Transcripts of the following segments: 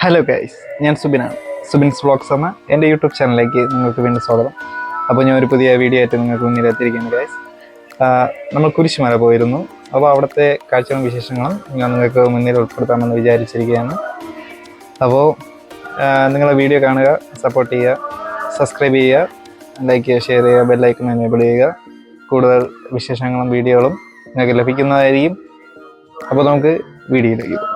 Hello guys, ഞാൻ സുബിനാണ്. സുബിൻസ് vlogs എന്ന എൻ്റെ യൂട്യൂബ് ചാനലിലേക്ക് നിങ്ങൾക്ക് വീണ്ടും സ്വാഗതം. അപ്പോൾ ഞാൻ ഒരു പുതിയ വീഡിയോ ആയിട്ട് നിങ്ങൾക്ക് മുന്നിലെത്തിയിരിക്കുന്നു ഗൈസ്. നമ്മൾ കുരിശുമല പോയിരുന്നു. അപ്പോൾ അവിടുത്തെ കാഴ്ചകളും വിശേഷങ്ങളും ഞാൻ നിങ്ങൾക്ക് മുന്നിൽ ഉൾപ്പെടുത്താമെന്ന് വിചാരിച്ചിരിക്കുകയാണ്. അപ്പോൾ നിങ്ങൾ വീഡിയോ കാണുക, സപ്പോർട്ട് ചെയ്യുക, സബ്സ്ക്രൈബ് ചെയ്യുക, ലൈക്ക് ചെയ്യുക, ഷെയർ ചെയ്യുക, ബെല്ലൈക്കൺ എനേബിൾ ചെയ്യുക. കൂടുതൽ വിശേഷങ്ങളും വീഡിയോകളും നിങ്ങൾക്ക് ലഭിക്കുന്നതായിരിക്കും. അപ്പോൾ നമുക്ക് വീഡിയോയിലേക്ക് പോകാം.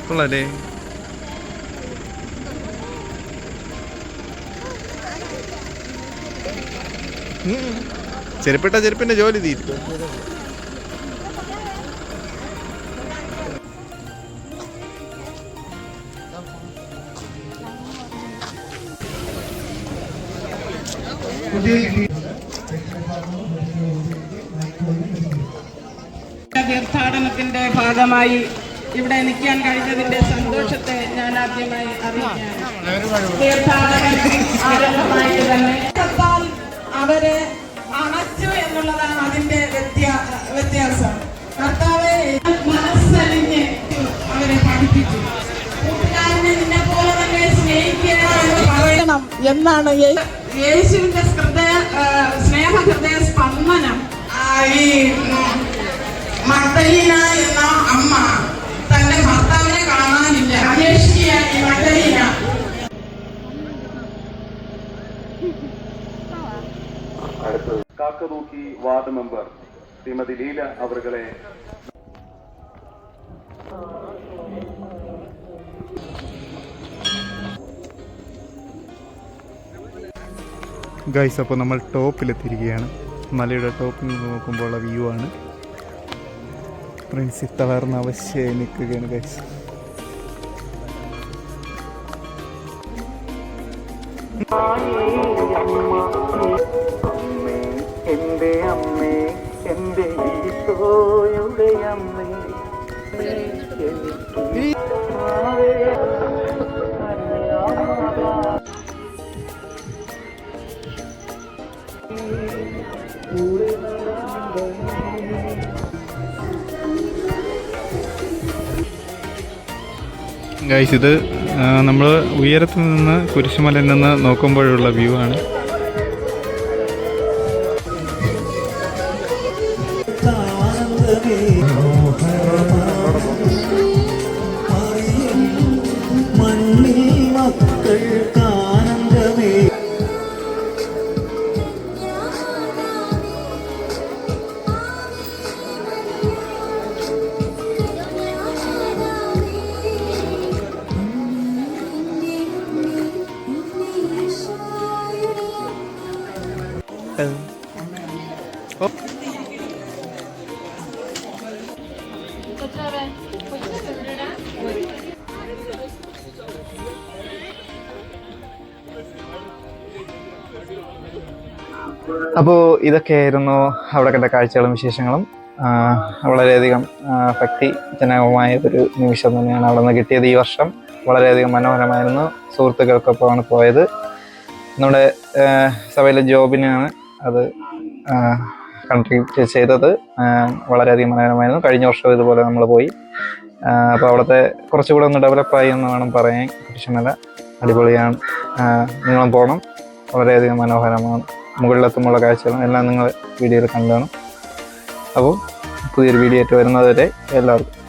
കൊള്ളാല്ലേ? ചെരുപ്പിട്ട ചെരുപ്പിന്റെ ജോലി തീരും. തീർത്ഥാടനത്തിന്റെ ഭാഗമായി ഇവിടെ നിൽക്കാൻ കഴിഞ്ഞതിന്റെ സന്തോഷത്തെ ഞാൻ ആദ്യമായി അറിയിക്കുകയാണ്. തീർത്ഥാടനം ആരംഭമായിട്ട് തന്നെ അവരെ അണച്ചു എന്നുള്ളതാണ് അതിന്റെ വ്യത്യാസം. കർത്താവെ മനസ്സലിഞ്ഞ് അവരെ പഠിപ്പിച്ചു. കൂട്ടുകാരനെ നിന്നെ പോലെ തന്നെ സ്നേഹിക്കണം എന്ന് പറയണം എന്നാണ് യേശുവിന്റെ സ്നേഹഹൃദയ സ്പന്ദനം. ഈ മഗ്ദലീന എന്ന അമ്മ തന്റെ ഭർത്താവിനെ കാണാനില്ല, അന്വേഷിക്കുകയാണ് ഈ മഗ്ദലീന. കാക്കതൂക്കി വാർഡ് മെമ്പർ ശ്രീമതി ലീല അവരുടെ ഗൈസ്, അപ്പോൾ നമ്മൾ ടോപ്പിലെത്തിയിരിക്കുകയാണ്. മലയുടെ ടോപ്പിൽ നിന്ന് നോക്കുമ്പോൾ ഉള്ള വ്യൂ ആണ്. പ്രിൻസി തളർന്ന് അവശ്യം നിൽക്കുകയാണ് ഗൈസ്. എൻ്റെ അമ്മേ, എൻ്റെ ഈശോയുടെ അമ്മേ, ഗൈസ്, ഇത് നമ്മൾ ഉയരത്തിൽ നിന്ന് കുരിശുമലയിൽ നിന്ന് നോക്കുമ്പോഴുള്ള വ്യൂ ആണ്. അപ്പോൾ ഇതൊക്കെയായിരുന്നു അവിടെ കണ്ട കാഴ്ചകളും വിശേഷങ്ങളും. വളരെയധികം ഭക്തിജനകമായ ഒരു നിമിഷം തന്നെയാണ് അവിടെ നിന്ന് കിട്ടിയത്. ഈ വർഷം വളരെയധികം മനോഹരമായിരുന്നു. സുഹൃത്തുക്കൾക്കൊപ്പമാണ് പോയത്. നമ്മുടെ സഭയിലെ ജോബിനാണ് അത് കൺട്രിബ്യൂട്ട് ചെയ്തത്. വളരെയധികം മനോഹരമായിരുന്നു. കഴിഞ്ഞ വർഷം ഇതുപോലെ നമ്മൾ പോയി. അപ്പോൾ അവിടുത്തെ കുറച്ചുകൂടെ ഒന്ന് ഡെവലപ്പായി എന്ന് വേണം പറയാൻ. കുരിശുമല അടിപൊളിയാണ്. നിങ്ങളും പോകണം. വളരെയധികം മനോഹരമാണ്. മുകളിലെത്തുമ്പോഴുള്ള കാഴ്ചകളും എല്ലാം നിങ്ങൾ വീഡിയോയിൽ കണ്ടാണ്. അപ്പോൾ പുതിയൊരു വീഡിയോ ആയിട്ട് വരുന്നതുവരെ എല്ലാവർക്കും